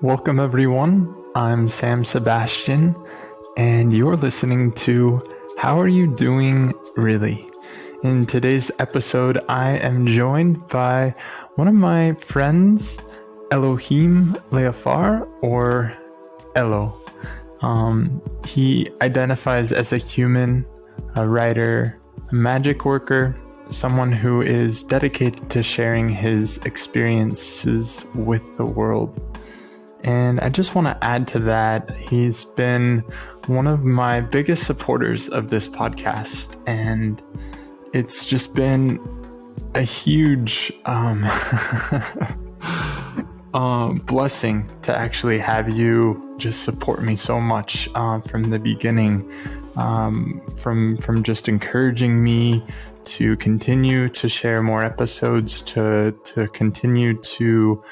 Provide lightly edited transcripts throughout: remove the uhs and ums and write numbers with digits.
Welcome everyone, I'm Sam Sebastian, and you're listening to How Are You Doing Really? In today's episode, I am joined by one of my friends, Elohim Leafar, or Elo. He identifies as a human, a writer, a magic worker, someone who is dedicated to sharing his experiences with the world. And I just want to add to that, he's been one of my biggest supporters of this podcast, and it's just been a huge blessing to actually have you just support me so much from the beginning, from just encouraging me to continue to share more episodes, to continue to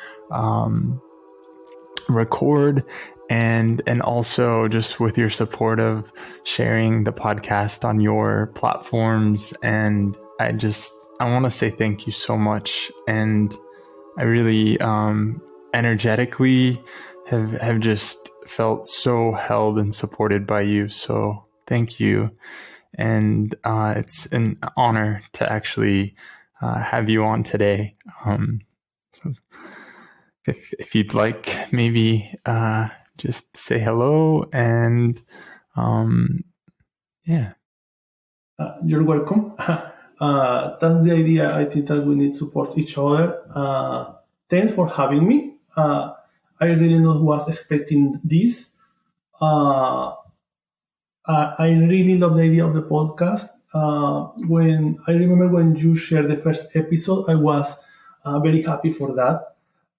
record, and also just with your support of sharing the podcast on your platforms. And I want to say thank you so much, and I really energetically have just felt so held and supported by you, so thank you. And it's an honor to actually have you on today. If you'd like, maybe just say hello and yeah. You're welcome. That's the idea. I think that we need to support each other. Thanks for having me. I really not was expecting this. I really love the idea of the podcast. When I remember when you shared the first episode, I was very happy for that.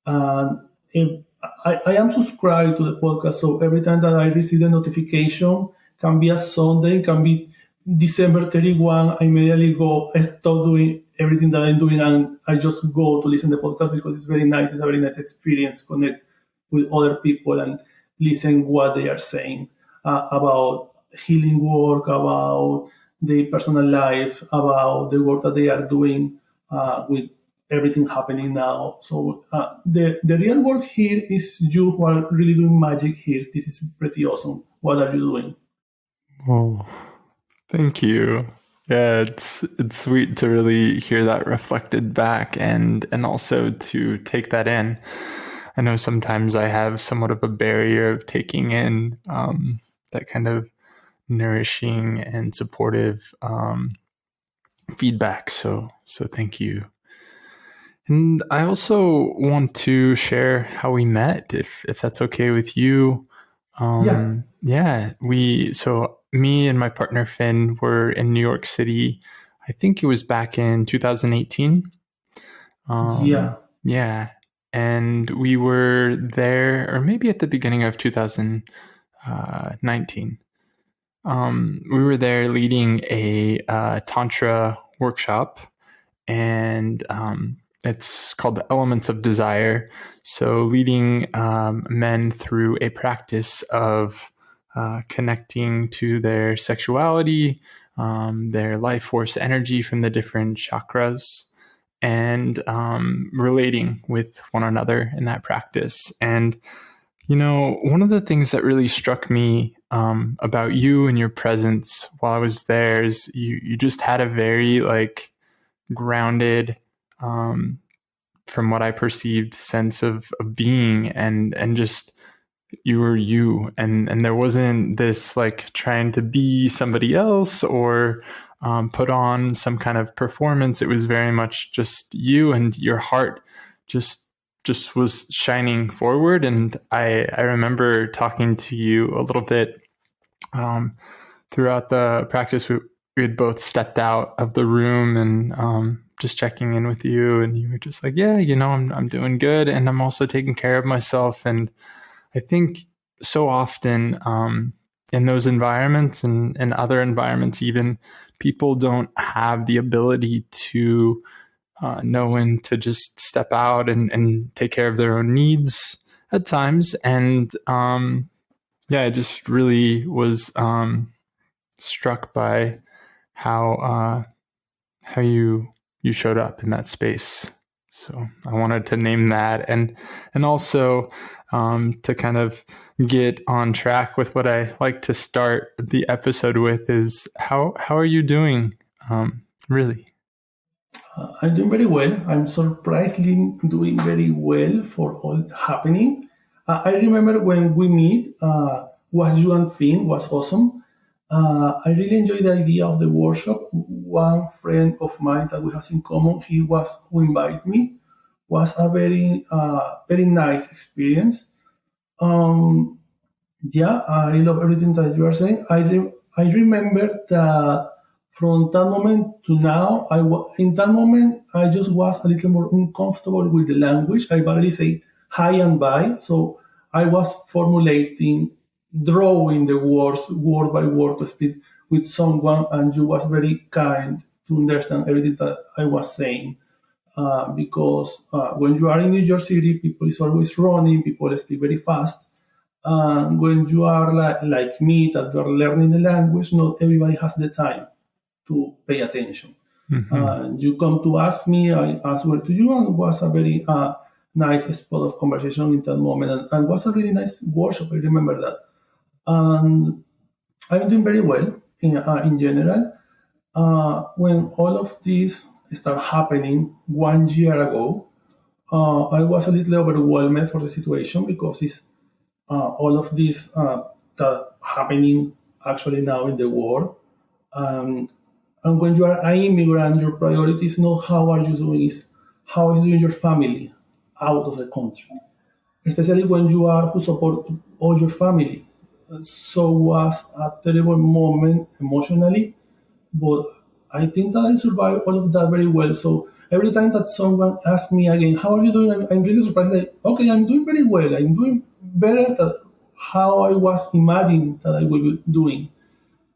And I am subscribed to the podcast, so every time that I receive the notification, can be a Sunday, can be December 31, I immediately go, I stop doing everything that I'm doing, and I just go to listen to the podcast because it's very nice. It's a very nice experience, connect with other people and listen what they are saying about healing work, about their personal life, about the work that they are doing with everything happening now. So the real work here is you who are really doing magic here. This is pretty awesome. What are you doing? Well, thank you. Yeah, it's sweet to really hear that reflected back, and also to take that in. I know sometimes I have somewhat of a barrier of taking in that kind of nourishing and supportive feedback. So thank you. And I also want to share how we met, if that's okay with you. So me and my partner Finn were in New York City. I think it was back in 2018. Yeah. And we were there, or maybe at the beginning of 2019. We were there leading a Tantra workshop, and it's called the Elements of Desire. So leading men through a practice of connecting to their sexuality, their life force energy from the different chakras, and relating with one another in that practice. And, one of the things that really struck me about you and your presence while I was there is you just had a very grounded, from what I perceived, sense of being, and just you were you, and there wasn't this trying to be somebody else or put on some kind of performance. It was very much just you, and your heart just was shining forward. And I remember talking to you a little bit throughout the practice. We had both stepped out of the room and just checking in with you, and you were just like, yeah, I'm doing good, and I'm also taking care of myself. And I think so often in those environments and other environments, even, people don't have the ability to know when to just step out and take care of their own needs at times. And I just really was struck by how you showed up in that space. So I wanted to name that, and also to kind of get on track with what I like to start the episode with is how are you doing? Really? I'm doing very well. I'm surprisingly doing very well for all happening. I remember when we meet, was you and thing was awesome. I really enjoyed the idea of the workshop. One friend of mine that we have in common, he was who invited me. Was a very nice experience. Um, yeah, I love everything that you are saying. I remember that from that moment to now, in that moment I just was a little more uncomfortable with the language. I barely say hi and bye, so I was formulating, drawing the words word by word to speak with someone, and you was very kind to understand everything that I was saying. Because when you are in New York City, people is always running, people speak very fast, when you are like me, that you are learning the language, not everybody has the time to pay attention. Mm-hmm. You come to ask me, I answer to you, and it was a very nice spot of conversation in that moment, and was a really nice workshop. I remember that. And I'm doing very well in general. When all of this started happening 1 year ago, I was a little overwhelmed for the situation because it's all of this that happening actually now in the world. Um, and when you are an immigrant, your priority is not how are you doing, is how is doing your family out of the country. Especially when you are who support all your family. So was a terrible moment emotionally, but I think that I survived all of that very well. So every time that someone asks me again, "How are you doing?" I'm really surprised. Like, okay, I'm doing very well. I'm doing better than how I was imagining that I will be doing.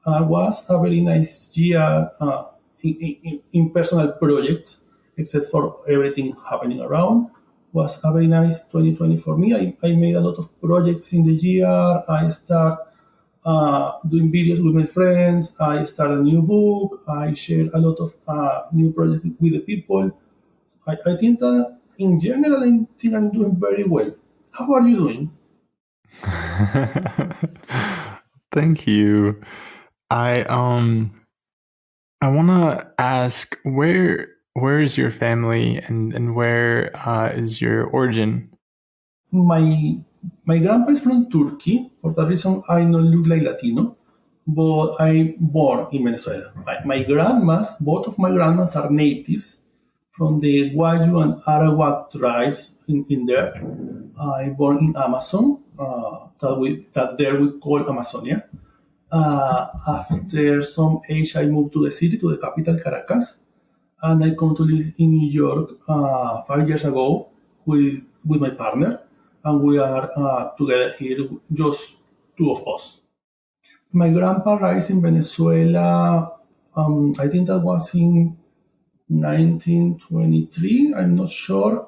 Was a very nice year in personal projects, except for everything happening around. Was a very nice 2020 for me. I made a lot of projects in the year. I start doing videos with my friends. I start a new book. I share a lot of new projects with the people. I think that in general, I think I'm doing very well. How are you doing? Thank you. I want to ask where is your family, and where is your origin? My my grandpa is from Turkey. For that reason, I don't look like Latino, but I born in Venezuela. My grandmas, both of my grandmas are natives from the Guayu and Arawak tribes in there. I born in Amazon, that there we call Amazonia. After some age, I moved to the city, to the capital, Caracas, and I come to live in New York 5 years ago with my partner, and we are together here, just two of us. My grandpa raised in Venezuela. I think that was in 1923. I'm not sure.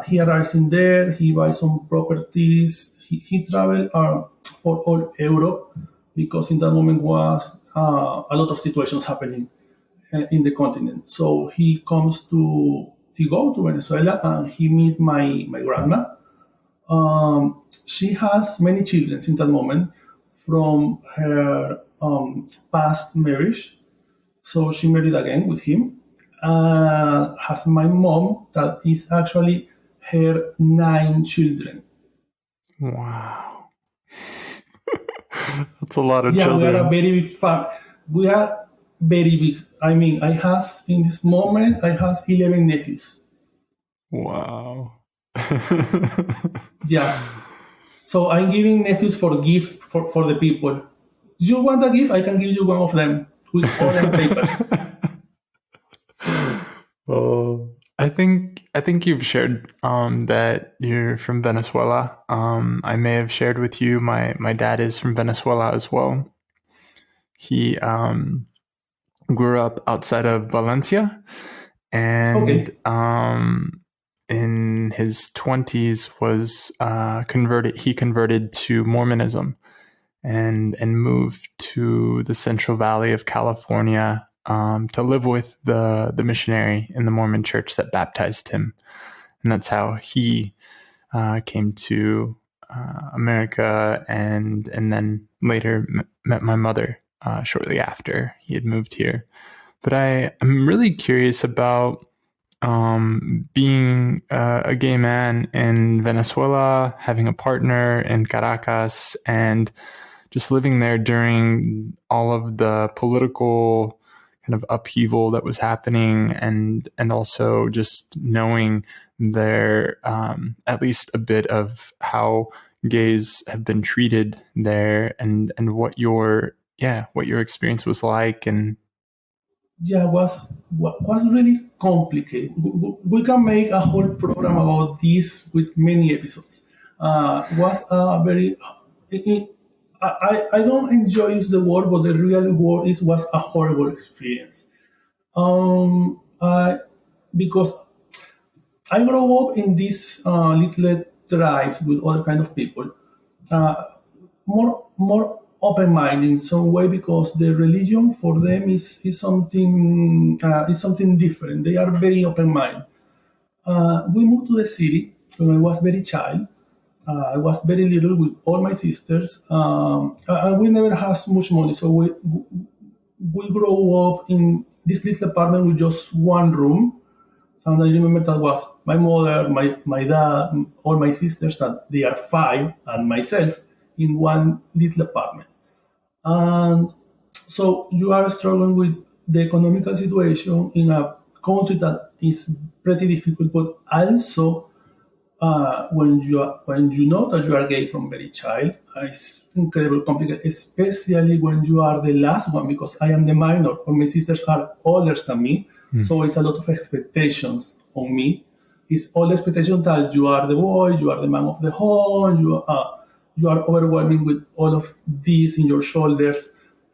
He arrives in there. He buys some properties. He traveled for all Europe because in that moment was a lot of situations happening in the continent. So he go to Venezuela and he meet my grandma. She has many children in that moment from her past marriage. So she married again with him. Has my mom that is actually her 9 children. Wow. That's a lot of Yeah, we are a children. very big family. We are very big. I mean, I has in this moment I has 11 nephews. Wow. Yeah. So I'm giving nephews for gifts for the people. You want a gift? I can give you one of them with all the papers. Well, I think you've shared that you're from Venezuela. I may have shared with you my dad is from Venezuela as well. He grew up outside of Valencia, and Okay. in his 20s was converted. He converted to Mormonism and moved to the Central Valley of California to live with the missionary in the Mormon church that baptized him, and that's how he came to America, and then later met my mother shortly after he had moved here. But I'm really curious about being a gay man in Venezuela, having a partner in Caracas, and just living there during all of the political kind of upheaval that was happening, and also just knowing there at least a bit of how gays have been treated there, and what your experience was like. And Yeah, was really complicated. We can make a whole program about this with many episodes. Was a very I don't enjoy use the word, but the real word is was a horrible experience. Because I grew up in these little tribes with other kind of people, uh, more open-minded in some way because the religion for them is something different. They are very open-minded. We moved to the city when I was very child. I was very little with all my sisters. We never had much money, so we grew up in this little apartment with just one room. And I remember that was my mother, my dad, all my sisters, that they are five, and myself in one little apartment. And so you are struggling with the economical situation in a country that is pretty difficult, but also when you know that you are gay from very child, it's incredibly complicated, especially when you are the last one, because I am the minor, or my sisters are older than me. So it's a lot of expectations on me. It's all expectation that you are the boy, you are the man of the home, you are overwhelming with all of this in your shoulders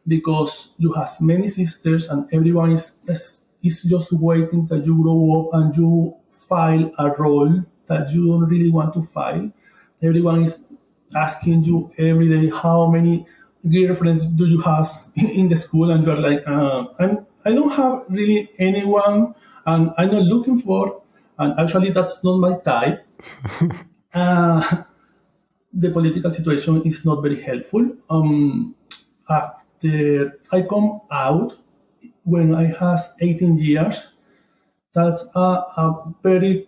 because you have many sisters and everyone is just waiting that you grow up and you file a role that you don't really want to file. Everyone is asking you every day how many girlfriends do you have in the school, and you're like, I don't have really anyone, and I'm not looking for, and actually that's not my type. The political situation is not very helpful. After I come out when I has 18 years, that's a very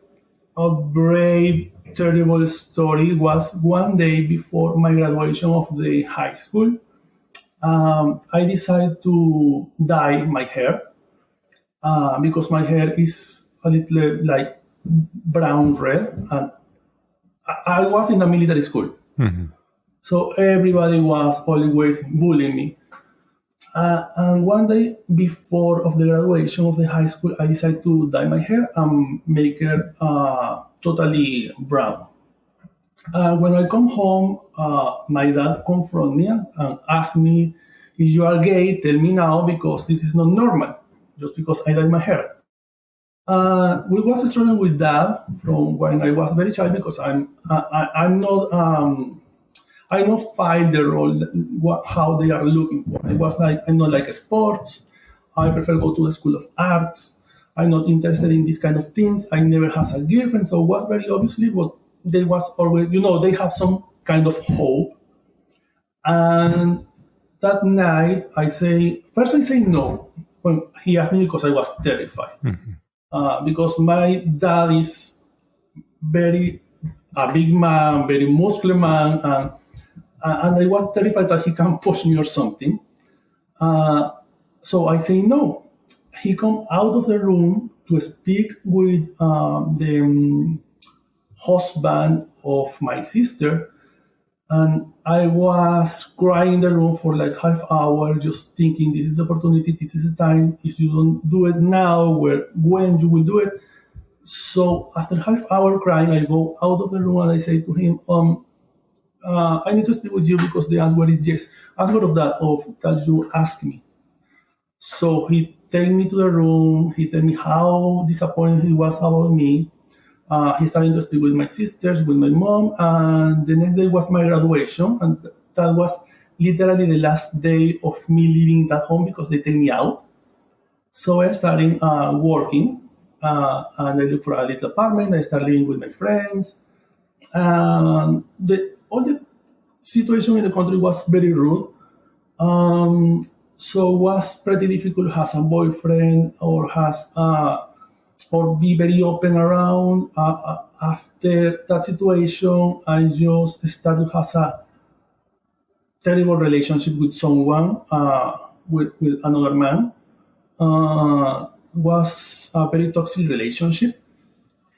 brave, terrible story. It was one day before my graduation of the high school. I decided to dye my hair because my hair is a little like brown red, and I was in a military school, so everybody was always bullying me. And one day before of the graduation of the high school, I decided to dye my hair and make it totally brown. When I come home, my dad confronted me and asked me, if you are gay, tell me now because this is not normal, just because I dyed my hair. We was struggling with that from when I was very child because I'm not I not find the role how they are looking for. I was like I'm not like sports. I prefer go to the school of arts. I'm not interested in these kind of things. I never has a girlfriend, so it was very obviously what they was always they have some kind of hope. And that night I say no when he asked me because I was terrified. Because my dad is very a big man, very muscular man, and I was terrified that he can push me or something. So I say no. He come out of the room to speak with the husband of my sister, and I was crying in the room for like half hour, just thinking this is the opportunity, this is the time. If you don't do it now, when you will do it? So after half hour crying, I go out of the room and I say to him, I need to speak with you because the answer is yes. Answer of that you ask me. So he take me to the room. He tell me how disappointed he was about me. He started to speak with my sisters, with my mom, and the next day was my graduation, and that was literally the last day of me leaving that home because they take me out. So I started working, and I looked for a little apartment. I started living with my friends. All the situation in the country was very rude. So was pretty difficult as a boyfriend or be very open around. After that situation, I just started as a terrible relationship with someone, with another man. Was a very toxic relationship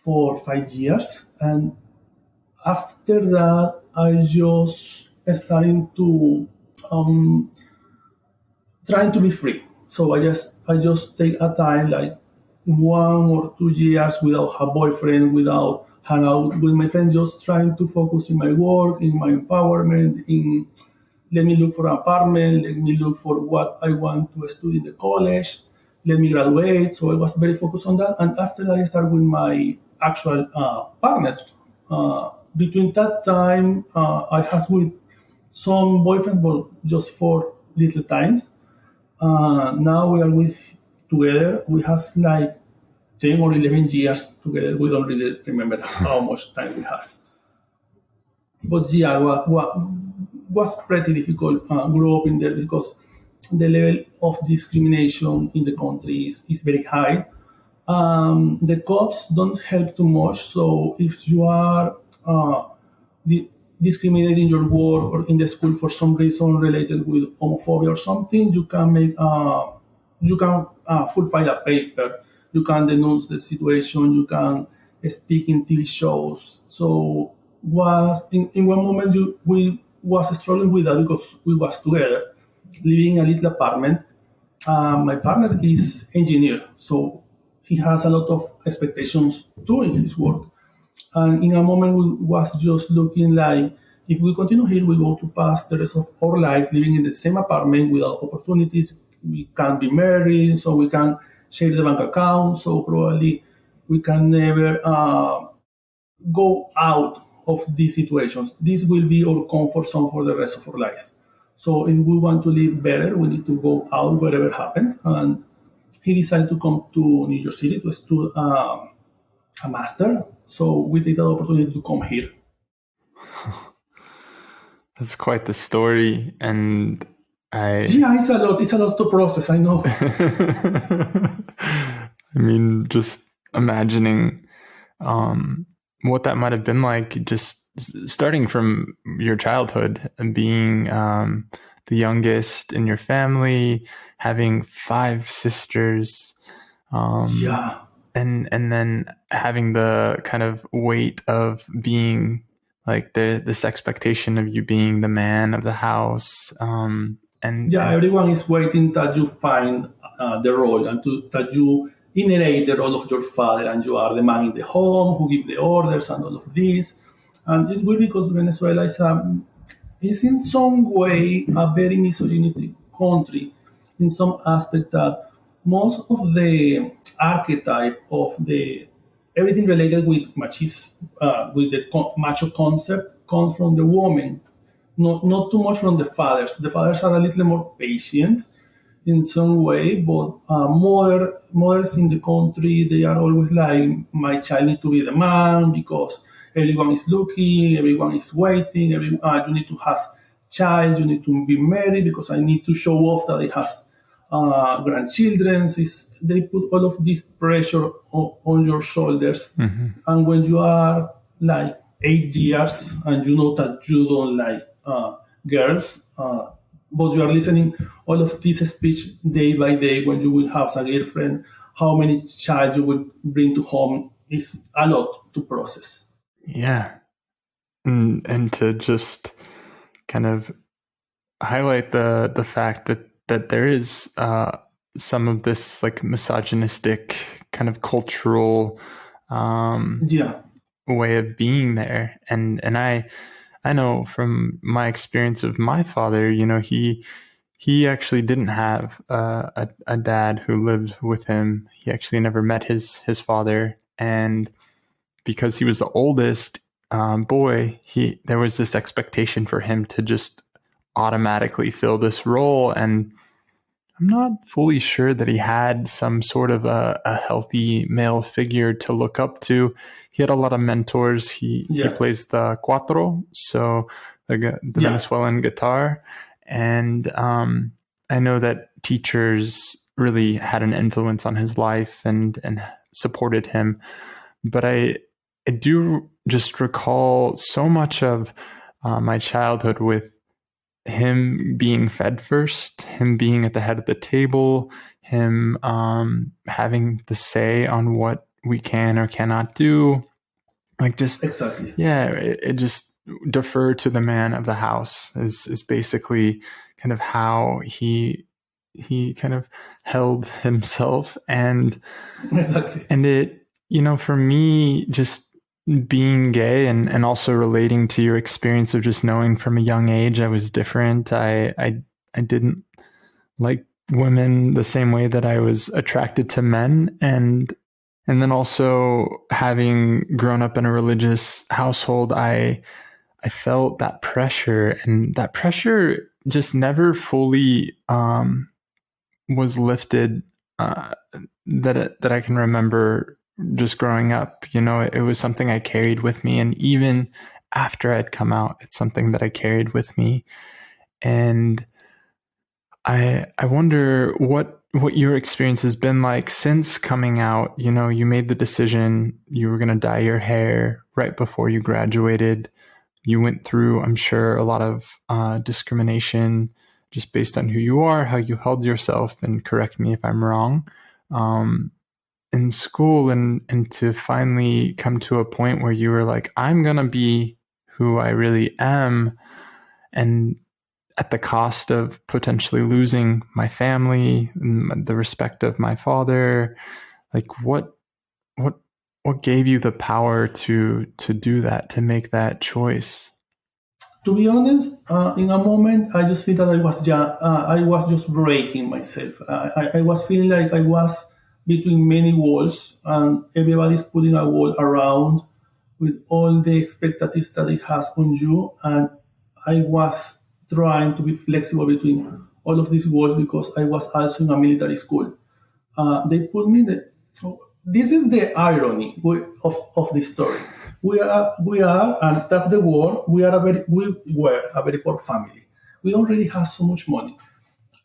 for 5 years, and after that, I just starting to um, trying to be free. So I just take a time like 1 or 2 years without a boyfriend, without hang out with my friends, just trying to focus in my work, in my empowerment, in let me look for an apartment, let me look for what I want to study in the college, let me graduate. So I was very focused on that. And after that, I started with my actual partner. Between that time, I has with some boyfriend, but just for little times. Now we are with together. We have like 10 or 11 years together. We don't really remember how much time we have. But yeah, was pretty difficult grow up in there because the level of discrimination in the country is very high. The cops don't help too much. So if you are di- discriminated in your work or in the school for some reason related with homophobia or something, you can full file a paper. You can denounce the situation. You can speak in TV shows. So was in one moment we was struggling with that because we was together living in a little apartment. My partner is engineer, so he has a lot of expectations doing his work. And in a moment, we was just looking like if we continue here, we go to pass the rest of our lives living in the same apartment without opportunities. We can be married, so we can share the bank account. So probably we can never go out of these situations. This will be our comfort zone for the rest of our lives. So if we want to live better, we need to go out wherever happens. And he decided to come to New York City to study a master. So we take the opportunity to come here. That's quite the story, and I Yeah, it's a lot. It's a lot to process. I know. I mean, just imagining what that might have been like, just starting from your childhood and being the youngest in your family, having 5 sisters, um, Yeah, and then having the kind of weight of being like this expectation of you being the man of the house, yeah. and Everyone is waiting that you find the role and that you inherit the role of your father, and you are the man in the home who give the orders and all of this. And it's good because Venezuela is in some way a very misogynistic country in some aspect that most of the archetype of the everything related with with the macho concept comes from the woman, not too much from the fathers. The fathers are a little more patient in some way, but mothers in the country, they are always like, my child need to be the man because everyone is looking, everyone is waiting, you need to have child, you need to be married because I need to show off that I has grandchildren. They put all of this pressure on your shoulders. And when you are like 8 years and you know that you don't like girls, but you are listening all of this speech day by day when you will have a girlfriend, how many child you will bring to home is a lot to process. yeah, and to just kind of highlight the fact that there is some of this like misogynistic kind of cultural um, Yeah, way of being there, and I know from my experience of my father, he actually didn't have a dad who lived with him. He actually never met his father, and because he was the oldest boy, he there was this expectation for him to just automatically fill this role. And I'm not fully sure that he had some sort of a healthy male figure to look up to. He had a lot of mentors. He Yeah, plays the cuatro, so the yeah, Venezuelan guitar, and I know that teachers really had an influence on his life and supported him. But I do just recall so much of my childhood with him being fed first, him being at the head of the table, him having the say on what we can or cannot do. Like just, exactly. yeah, it just defer to the man of the house is basically kind of how he kind of held himself. Exactly. And it, for me, just being gay and also relating to your experience of just knowing from a young age I was different. I didn't like women the same way that I was attracted to men. And then also having grown up in a religious household, I felt that pressure, and that pressure just never fully was lifted, that I can remember just growing up. It was something I carried with me, and even after I'd come out, it's something that I carried with me. And I wonder what your experience has been like since coming out. You made the decision you were going to dye your hair right before you graduated. You went through, I'm sure, a lot of discrimination just based on who you are, how you held yourself, and correct me if I'm wrong, um, in school, and to finally come to a point where you were like, I'm going to be who I really am, and at the cost of potentially losing my family, the respect of my father. Like what what gave you the power to do that, to make that choice? To be honest, in a moment, I just feel that I was just breaking myself. I was feeling like I was between many walls, and everybody's putting a wall around with all the expectations that it has on you. And I was trying to be flexible between all of these walls because I was also in a military school. They put me in the. So this is the irony of the story. We are, and that's the word. We were a very poor family. We don't really have so much money,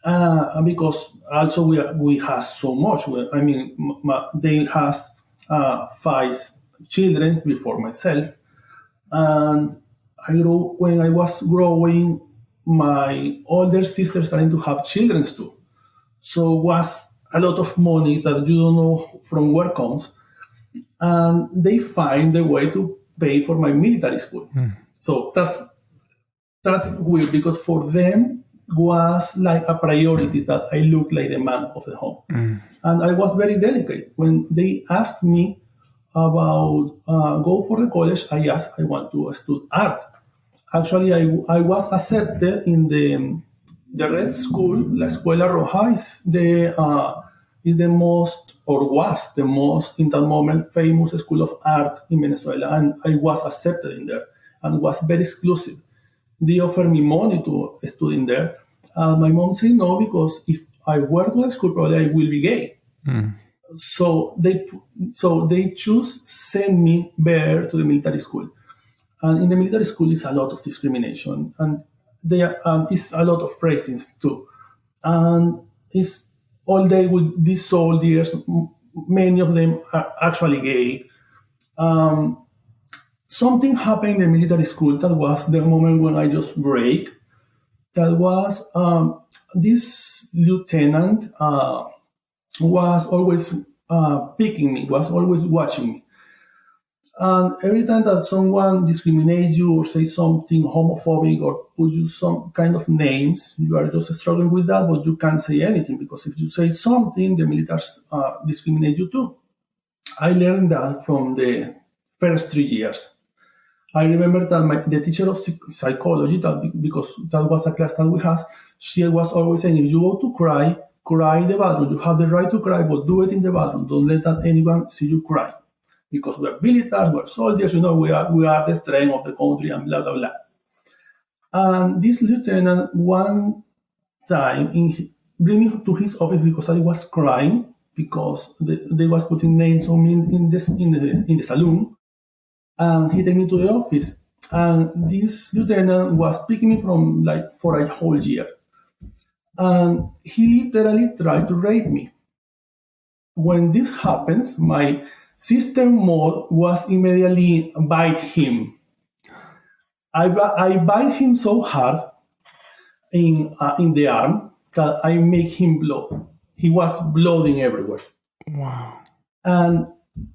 and because also we have so much. I mean, they has five children before myself, and when I was growing, my older sister starting to have children too. So was a lot of money that you don't know from where comes, and they find a way to pay for my military school. So that's weird because for them was like a priority that I look like the man of the home, and I was very delicate when they asked me about go for the college. I want to study art. Actually, I was accepted in the Red School. La Escuela Roja is the most, or was the most in that moment, famous school of art in Venezuela, and I was accepted in there, and was very exclusive. They offered me money to study in there. My mom said no because if I were to the school, probably I will be gay. So they choose send me there to the military school. And in the military school, is a lot of discrimination, and there is a lot of racism too. And it's all day with these soldiers. Many of them are actually gay. Something happened in the military school that was the moment when I just break. That was this lieutenant was always picking me, was always watching me. And every time that someone discriminates you or say something homophobic or put you some kind of names, you are just struggling with that, but you can't say anything because if you say something, the militaries discriminate you too. I learned that from the first 3 years. I remember that the teacher of psychology, because that was a class that we had, she was always saying, if you go to cry, cry in the bathroom. You have the right to cry, but do it in the bathroom. Don't let that anyone see you cry. Because we are military, we are soldiers, we are the strength of the country, and blah, blah, blah. And this lieutenant, one time, bring me to his office because I was crying because they was putting names on me in the saloon, and he take me to the office. And this lieutenant was picking me from like for a whole year, and he literally tried to rape me. When this happens, my sister mode was immediately bite him. I bite him so hard in the arm that I make him blood. He was blooding everywhere. Wow. And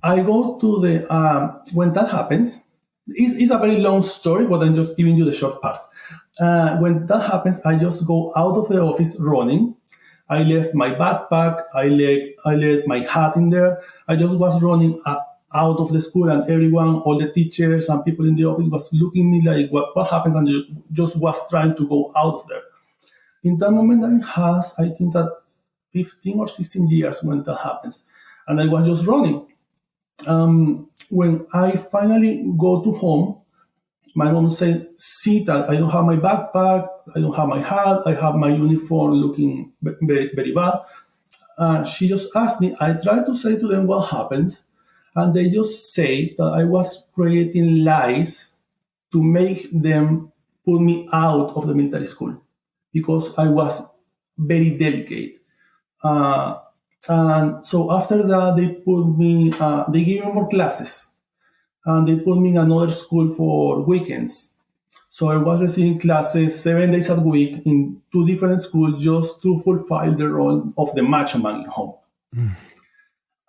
I go to the when that happens. It's a very long story, but I'm just giving you the short part. When that happens, I just go out of the office running. I left my backpack. I left my hat in there. I just was running out of the school, and everyone, all the teachers and people in the office, was looking at me like, "What happens?" And just was trying to go out of there. In that moment, I think that 15 or 16 years when that happens, and I was just running. When I finally go to home, my mom said, "See that I don't have my backpack, I don't have my hat, I have my uniform looking very, very bad." She just asked me. I tried to say to them what happens, and they just say that I was creating lies to make them put me out of the military school because I was very delicate. Uh, and so after that, they gave me more classes, and they put me in another school for weekends. So I was receiving classes 7 days a week in two different schools just to fulfill the role of the macho man in home. Mm.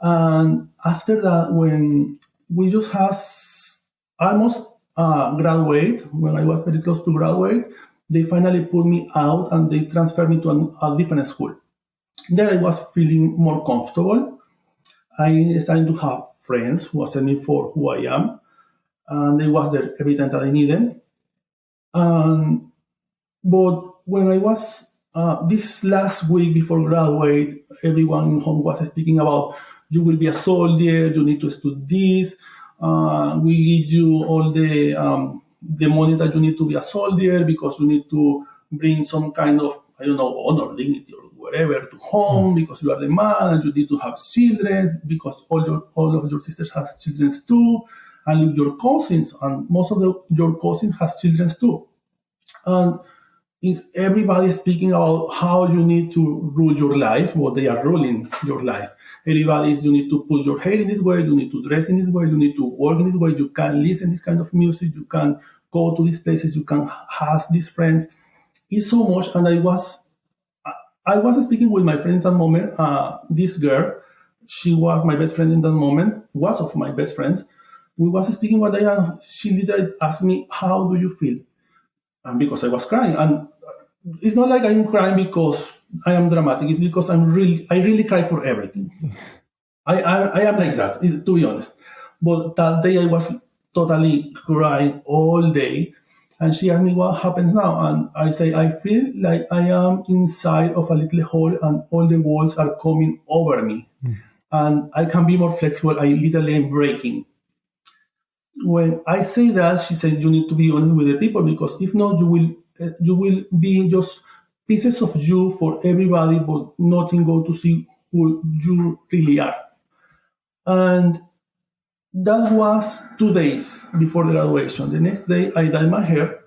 And after that, when we just has almost graduate, when I was very close to graduate, they finally put me out and they transferred me to a different school. There I was feeling more comfortable. I started to have friends who accept me for who I am, and they was there every time that I need them. But when I was this last week before graduate, everyone in home was speaking about you will be a soldier, you need to study this, we give you all the money that you need to be a soldier because you need to bring some kind of I don't know honor, dignity, or whatever to home because you are the man and you need to have children because all of your sisters has children too, and your cousins and most of your cousins has children too. And is everybody speaking about how you need to rule your life, what they are ruling your life. Everybody is you need to put your hair in this way, you need to dress in this way, you need to work in this way, you can listen this kind of music, you can go to these places, you can have these friends. It's so much, and I was speaking with my friend in that moment. This girl, she was my best friend in that moment, was of my best friends. We was speaking one day, and she literally asked me, "How do you feel?" And because I was crying, and it's not like I'm crying because I am dramatic. It's because I really cry for everything. I am like that, to be honest. But that day I was totally crying all day. And she asked me what happens now. And I say, I feel like I am inside of a little hole and all the walls are coming over me. And I can be more flexible. I literally am breaking. When I say that, she said, you need to be honest with the people because if not, you will be just pieces of you for everybody, but nothing go to see who you really are. And that was 2 days before the graduation. The next day, I dyed my hair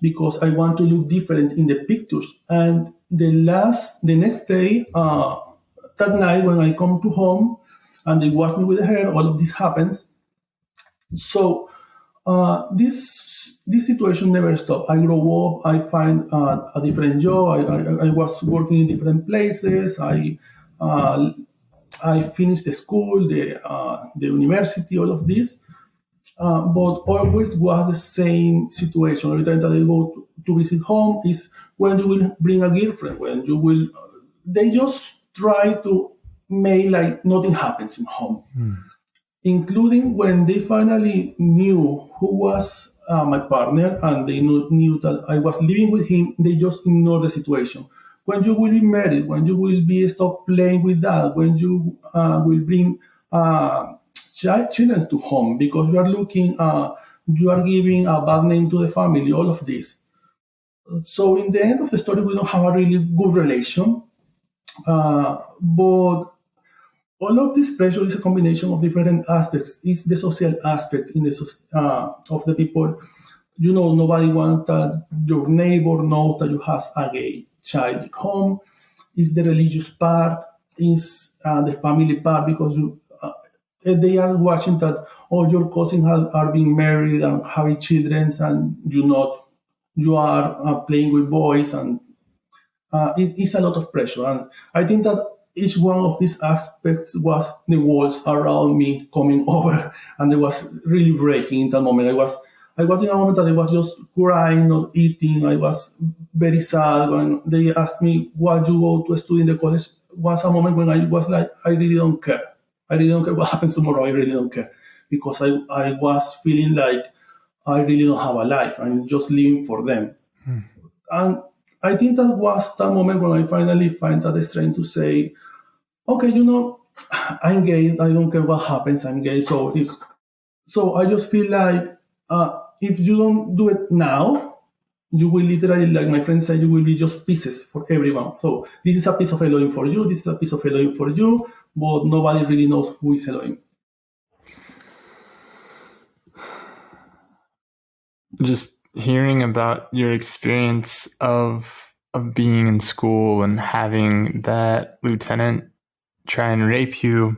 because I want to look different in the pictures. And the next day, that night when I come to home and they wash me with the hair, all of this happens. So this situation never stopped. I grow up. I find a different job. I was working in different places. Uh, I finished the school, the university, all of this. But always was the same situation. Every time that I go to visit home is when you will bring a girlfriend, when you will. They just try to make like nothing happens in home, including when they finally knew who was my partner and they knew that I was living with him. They just ignored the situation. When you will be married, when you will be stop playing with that, when you will bring children to home because you are giving a bad name to the family, all of this. So in the end of the story, we don't have a really good relation. But all of this pressure is a combination of different aspects. It's the social aspect in the of the people. Nobody wants that your neighbor know that you have a gay child at home. It's the religious part. It's the family part because they are watching that all your cousins are being married and having children, and you not. You are playing with boys, and it's a lot of pressure. And I think that each one of these aspects was the walls around me coming over, and it was really breaking in that moment. I was in a moment that I was just crying, not eating. I was very sad when they asked me, "Why you go to study in the college?" Was a moment when I was like, I really don't care. I really don't care what happens tomorrow. I really don't care because I was feeling like I really don't have a life. I'm just living for them. And I think that was that moment when I finally find that strength to say, okay, I'm gay. I don't care what happens. I'm gay. So I just feel like if you don't do it now, you will literally, like my friend said, you will be just pieces for everyone. So this is a piece of Elohim for you. This is a piece of Elohim for you, but nobody really knows who is Elohim. Just hearing about your experience of being in school and having that lieutenant try and rape you,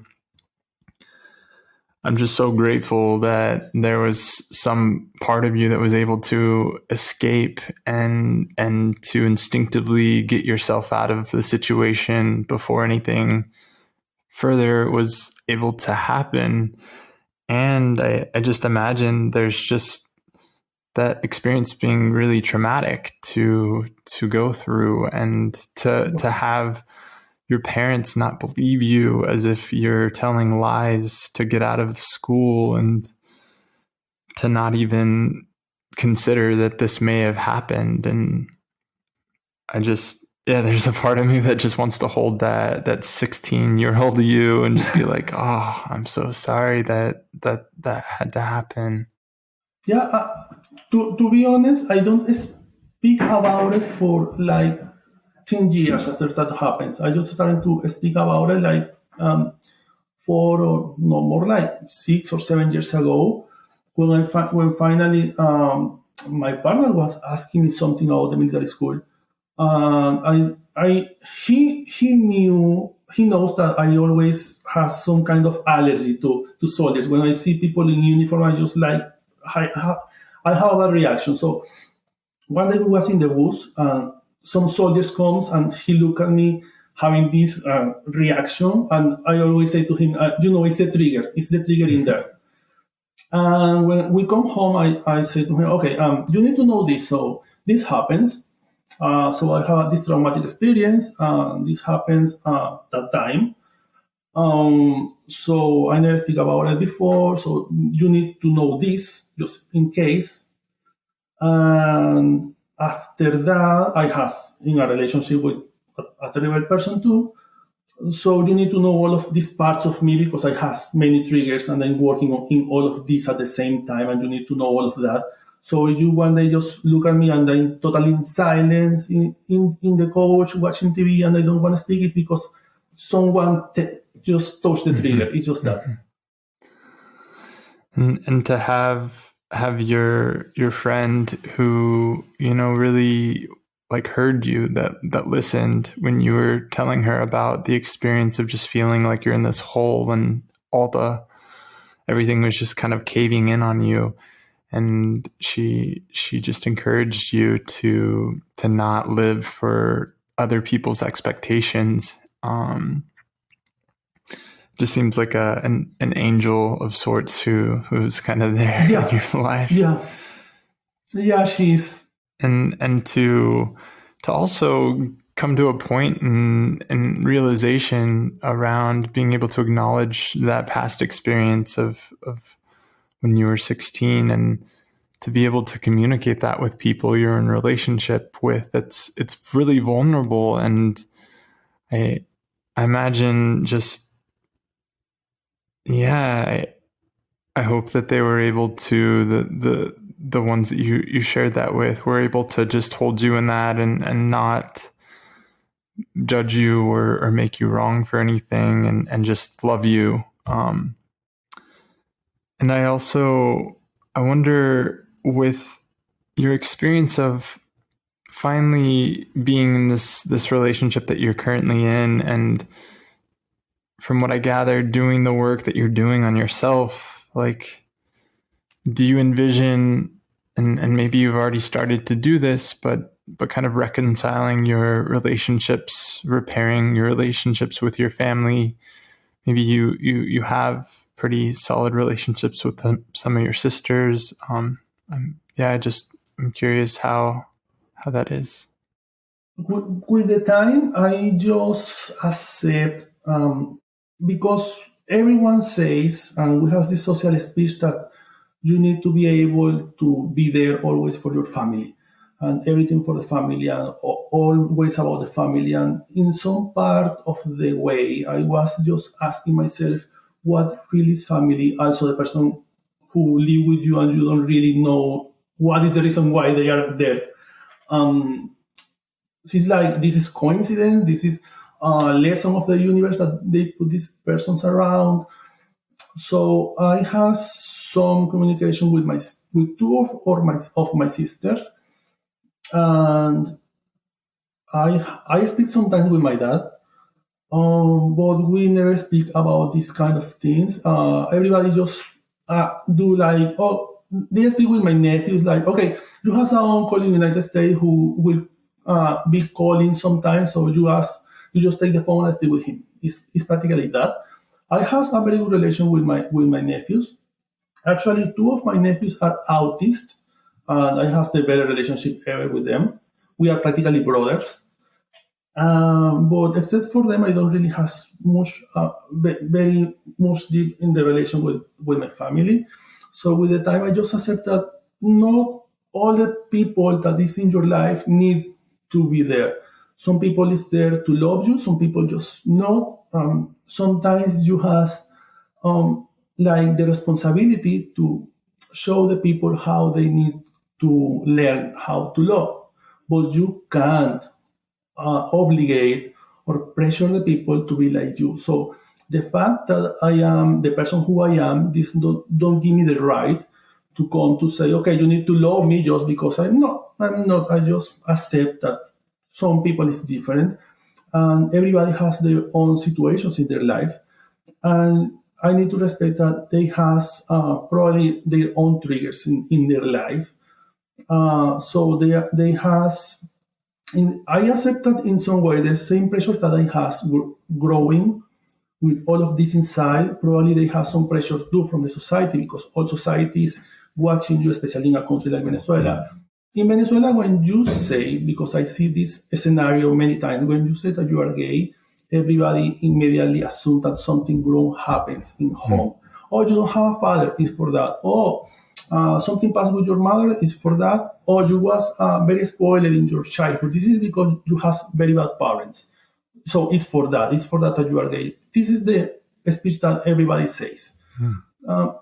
I'm just so grateful that there was some part of you that was able to escape and to instinctively get yourself out of the situation before anything further was able to happen. And I just imagine there's just that experience being really traumatic to go through, and to have your parents not believe you, as if you're telling lies to get out of school, and to not even consider that this may have happened. And there's a part of me that just wants to hold that 16-year-old you and just be like, oh, I'm so sorry that had to happen. Yeah, to be honest, I don't speak about it for like 10 years after that happens. I just started to speak about it like 4 or no more like 6 or 7 years ago when when finally my partner was asking me something about the military school. He knows that I always have some kind of allergy to soldiers. When I see people in uniform, I just like I have a reaction. So one day we was in the bus, and some soldiers comes and he look at me having this reaction, and I always say to him, it's the trigger. It's the trigger in there. And when we come home, I say to him, okay, you need to know this. So this happens. So I had this traumatic experience. This happens that time. So I never speak about it before. So you need to know this just in case. And after that, I was in a relationship with a terrible person too. So you need to know all of these parts of me because I have many triggers and I'm working on in all of these at the same time, and you need to know all of that. So you one day just look at me and I'm totally in silence in the couch watching TV and I don't want to speak, is because someone just touched the trigger. It's just that. And to have your friend who really like heard you, that listened when you were telling her about the experience of just feeling like you're in this hole and everything was just kind of caving in on you, and she just encouraged you to not live for other people's expectations. Just seems like an angel of sorts who's kind of there in your life. Yeah, she's. And to also come to a point in realization around being able to acknowledge that past experience of when you were 16, and to be able to communicate that with people you're in relationship with. It's really vulnerable, and I imagine just I hope that they were able to, the ones that you shared that with, were able to just hold you in that, and not judge you or make you wrong for anything, and just love you. And I wonder, with your experience of finally being in this relationship that you're currently in, and from what I gather, doing the work that you're doing on yourself, like, do you envision, and maybe you've already started to do this, but kind of reconciling your relationships, repairing your relationships with your family? Maybe you have pretty solid relationships with some of your sisters. I'm curious how that is. With the time, I just accept, because everyone says, and we have this social speech, that you need to be able to be there always for your family and everything for the family and always about the family. And in some part of the way, I was just asking myself, what really is family? Also, the person who live with you and you don't really know what is the reason why they are there. It's like, this is coincidence. This is a lesson of the universe that they put these persons around. So I have some communication with two of my sisters, and I speak sometimes with my dad, but we never speak about these kind of things. Everybody just do like, oh, they speak with my nephews, like, okay, you have an uncle in the United States who will be calling sometimes, so you just take the phone and speak with him. It's practically that. I have a very good relation with my nephews. Actually, two of my nephews are autists, and I have the better relationship ever with them. We are practically brothers. But except for them, I don't really have much, very much deep in the relation with my family. So with the time, I just accept that not all the people that is in your life need to be there. Some people is there to love you. Some people just not. Sometimes you have like the responsibility to show the people how they need to learn how to love, but you can't obligate or pressure the people to be like you. So the fact that I am the person who I am, this don't give me the right to come to say, okay, you need to love me just because I'm not. I'm not. I just accept that some people is different, and everybody has their own situations in their life, and I need to respect that they has probably their own triggers in their life. So they has I accepted in some way the same pressure that I has growing with all of this inside. Probably they have some pressure too from the society, because all society is watching you, especially in a country like Venezuela. In Venezuela, when you say, because I see this scenario many times, when you say that you are gay, everybody immediately assumes that something wrong happens in home. Oh, you don't have a father, is for that. Oh, something passed with your mother, is for that. Or you was very spoiled in your childhood. This is because you have very bad parents. So it's for that. It's for that you are gay. This is the speech that everybody says.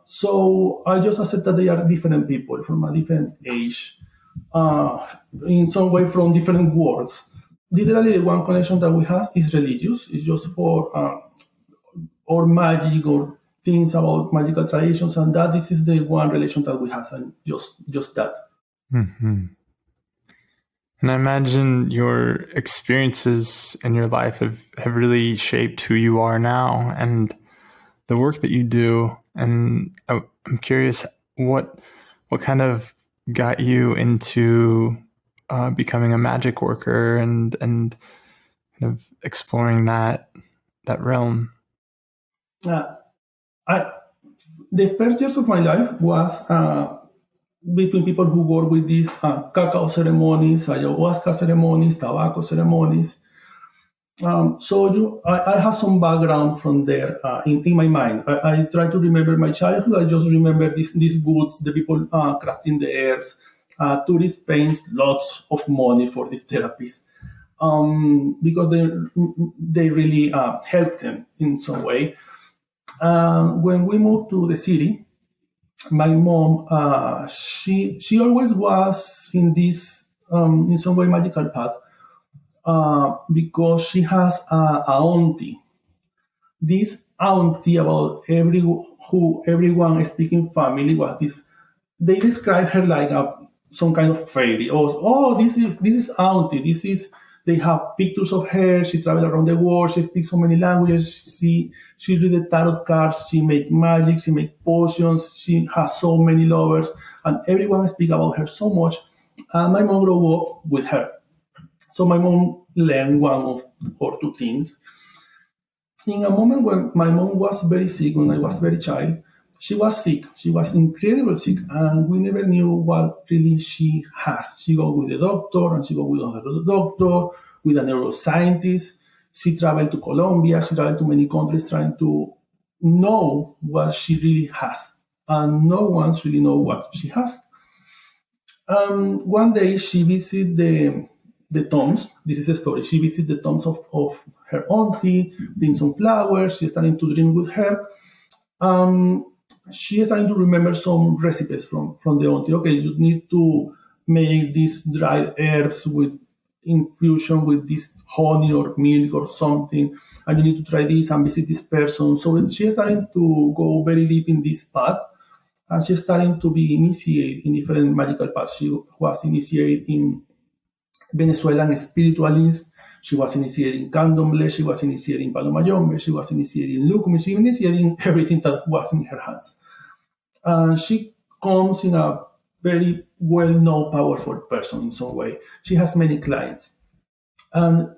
So I just accept that they are different people from a different age, in some way from different worlds. Literally, the one connection that we have is religious. It's just for or magic or things about magical traditions, and that this is the one relation that we have, and just that. Mm-hmm. And I imagine your experiences in your life have really shaped who you are now and the work that you do. And I'm curious, what kind of got you into becoming a magic worker and kind of exploring that realm? Uh, I, the first years of my life was between people who work with these cacao ceremonies, ayahuasca ceremonies, tobacco ceremonies. I have some background from there in my mind. I try to remember my childhood. I just remember these goods, the people crafting the herbs. Tourists pay lots of money for these therapies, because they really help them in some way. When we moved to the city, my mom, she always was in this in some way magical path. because she has a auntie. This auntie about everyone speaking family was this. They describe her like some kind of fairy. This is auntie. This is they have pictures of her. She traveled around the world. She speaks so many languages. She read the tarot cards. She make magic. She make potions. She has so many lovers, and everyone speak about her so much. And my mom grew up with her, so my mom learned one of or two things in a moment when my mom was very sick, when I was very child, she was sick. She was incredibly sick, and we never knew what really she has. She go with the doctor, and she go with another doctor, with a neuroscientist. She traveled to Colombia. She traveled to many countries trying to know what she really has, and no one's really know what she has. One day she visited the tombs. This is a story. She visited the tombs of her auntie, bring some flowers. She's starting to drink with her. Um, she is starting to remember some recipes from the auntie. Okay, you need to make these dried herbs with infusion with this honey or milk or something, and you need to try this and visit this person. So she is starting to go very deep in this path, and she's starting to be initiated in different magical paths. She was initiated in Venezuelan spiritualism. She was initiated in candomblé. She was initiated in palomayombe. She was initiated in lukumi. She was initiated in everything that was in her hands. And she comes in a very well-known, powerful person in some way. She has many clients. And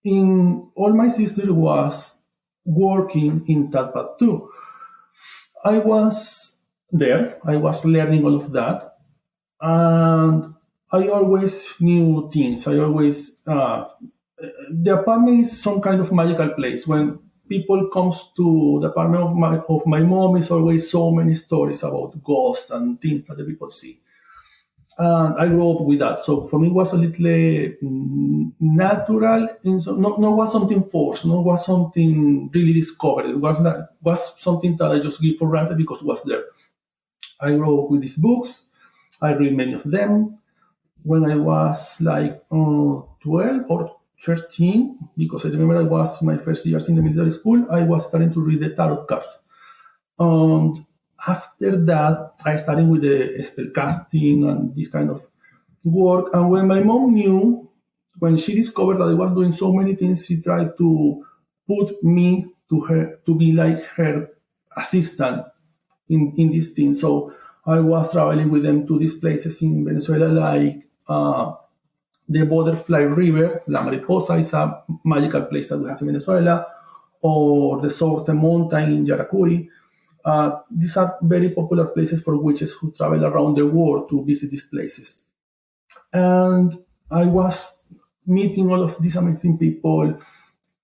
in all my sister was working in that path too. I was there. I was learning all of that, and I always knew things. I always the apartment is some kind of magical place. When people comes to the apartment of my mom, is always so many stories about ghosts and things that the people see. And I grew up with that, so for me it was a little natural. No was something forced. No was something really discovered. It was something that I just give for granted because it was there. I grew up with these books. I read many of them. When I was like 12 or 13, because I remember I was my first years in the military school, I was starting to read the tarot cards. And after that, I started with the spell casting and this kind of work. And when my mom knew, when she discovered that I was doing so many things, she tried to put me to her to be like her assistant in this thing. So I was traveling with them to these places in Venezuela, like the Butterfly River. La Mariposa is a magical place that we have in Venezuela, or the Sorte Mountain in Yaracuy. These are very popular places for witches who travel around the world to visit these places. And I was meeting all of these amazing people,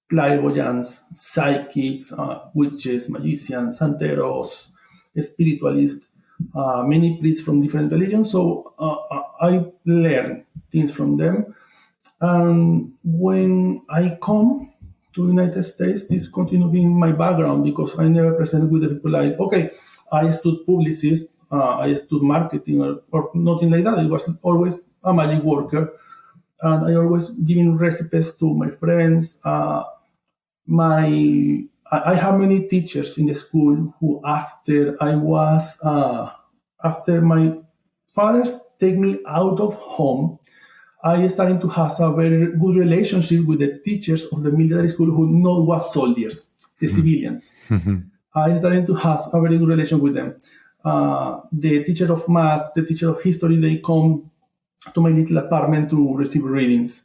clairvoyants, psychics, witches, magicians, santeros, spiritualists, many priests from different religions. So I learned things from them. And when I come to the United States, this continued being my background because I never presented with the people like, okay, I stood publicist, I stood marketing or nothing like that. It was always a magic worker. And I always giving recipes to my friends. My I have many teachers in the school who after my fathers take me out of home, I started to have a very good relationship with the teachers of the military school who know what soldiers, the civilians. I started to have a very good relation with them. The teacher of maths, the teacher of history, they come to my little apartment to receive readings.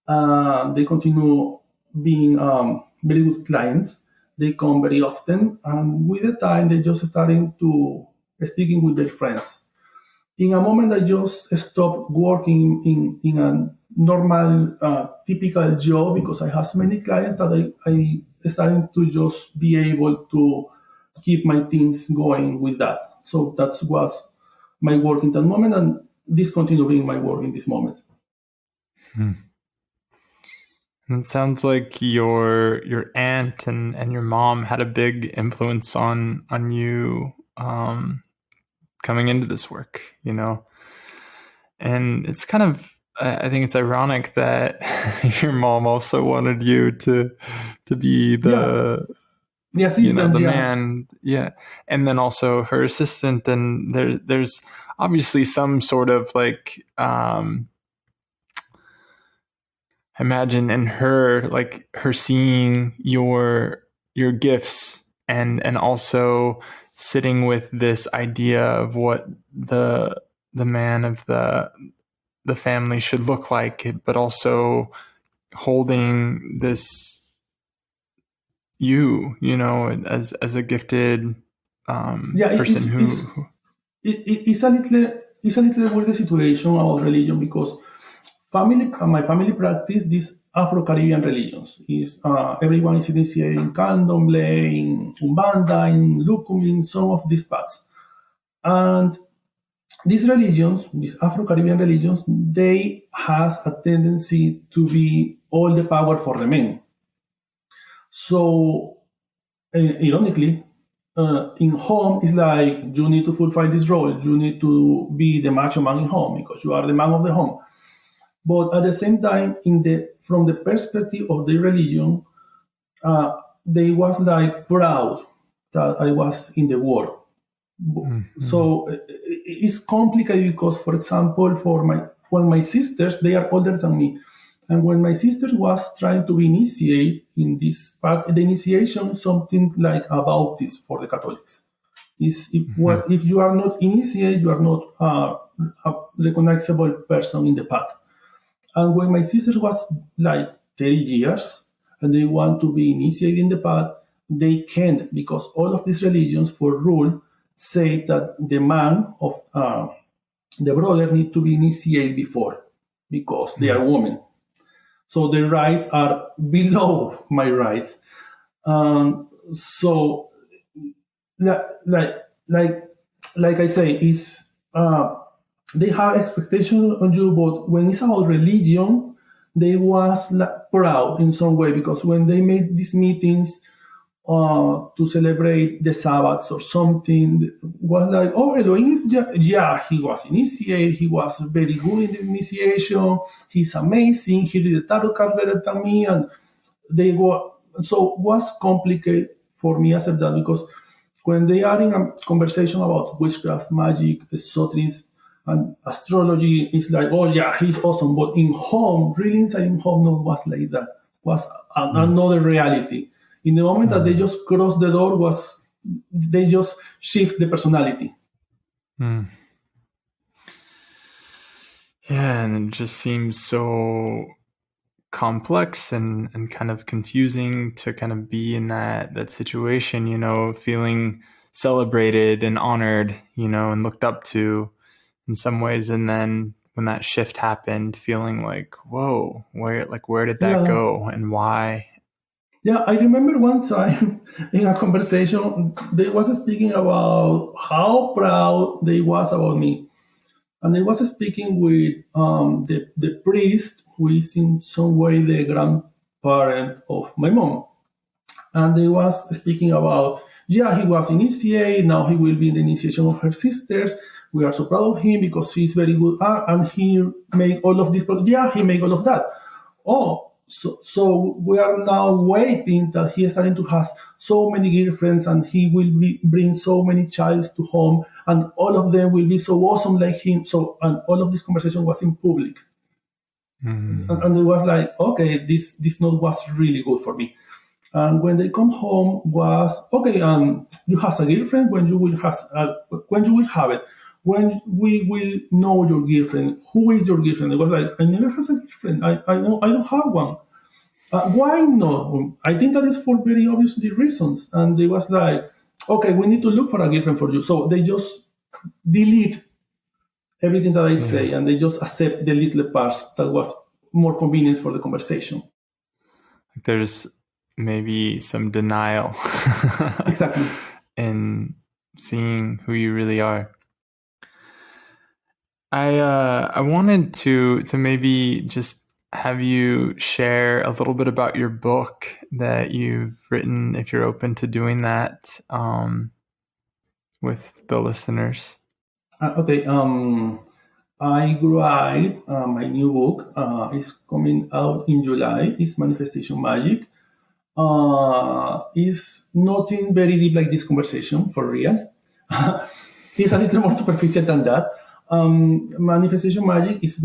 They continue being very good clients. They come very often, and with the time, they just starting to speaking with their friends. In a moment, I just stopped working in a normal, typical job because I have so many clients that I starting to just be able to keep my things going with that. So that's what's my work in that moment, and this continue being my work in this moment. And it sounds like your aunt and your mom had a big influence on you coming into this work, you know. And it's kind of I think it's ironic that your mom also wanted you to be Yeah, the the assistant. Yeah, man, yeah, and then also her assistant, and there's obviously some sort of like imagine in her, like her seeing your gifts, and also sitting with this idea of what the man of the family should look like, but also holding this as a gifted yeah. person who It's a little weird situation about religion because my family practice these Afro-Caribbean religions. Is everyone is initiated in Candomblé, in Umbanda, in Lukumi, in some of these paths. And these religions, these Afro-Caribbean religions, they has a tendency to be all the power for the men. So ironically, in home, it's like you need to fulfill this role. You need to be the macho man in home because you are the man of the home. But at the same time, from the perspective of the religion, they was like proud that I was in the war. mm-hmm. So it's complicated because, for example, when my sisters, they are older than me, and when my sister was trying to be initiated in this path, the initiation is something like a baptism for the Catholics. Is Mm-hmm. if you are not initiated, you are not a recognizable person in the path. And when my sister was like 30 years and they want to be initiated in the path, they can't because all of these religions for rule say that the man of the brother need to be initiated before because they are women. So their rights are below my rights. So like like like like I say, is they have expectations on you, but when it's about religion, they was like proud in some way because when they made these meetings to celebrate the Sabbaths or something, was like, oh, Elohim is yeah, he was initiated, he was very good in the initiation, he's amazing, he did the tarot card better than me, and they were so was complicated for me as a dad because when they are in a conversation about witchcraft, magic, esotericism, and astrology, it's like, oh yeah, he's awesome. But in home, really inside in home, no was like that. Was another reality. In the moment that they Mm-hmm. just cross the door, was they just shift the personality. Mm. Yeah, and it just seems so complex and kind of confusing to kind of be in that situation, feeling celebrated and honored, and looked up to in some ways, and then when that shift happened, feeling like, whoa, where did that Yeah, go and why? yeah. I remember one time in a conversation they was speaking about how proud they was about me. And I was speaking with the priest, who is in some way the grandparent of my mom. And they was speaking about, yeah, he was initiated, now he will be in the initiation of her sisters. We are so proud of him because he's very good. And he made all of this, yeah, he made all of that. Oh, so we are now waiting that he is starting to have so many girlfriends and he will bring so many childs to home and all of them will be so awesome like him. So, and all of this conversation was in public. Mm. And it was like, okay, this note was really good for me. And when they come home was okay. You have a girlfriend when you will have it. When we will know your girlfriend, who is your girlfriend? It was like I never has a girlfriend. I don't have one. Why not? I think that is for very obvious reasons. And they was like, okay, we need to look for a girlfriend for you. So they just delete everything that I Yeah, say and they just accept the little parts that was more convenient for the conversation. like there's maybe some denial Exactly. in seeing who you really are. I wanted to maybe just have you share a little bit about your book that you've written, if you're open to doing that, with the listeners. Okay. I write my new book. It's coming out in July. It's Manifestation Magic. It's nothing very deep like this conversation for real. It's a little more superficial than that. Manifestation Magic is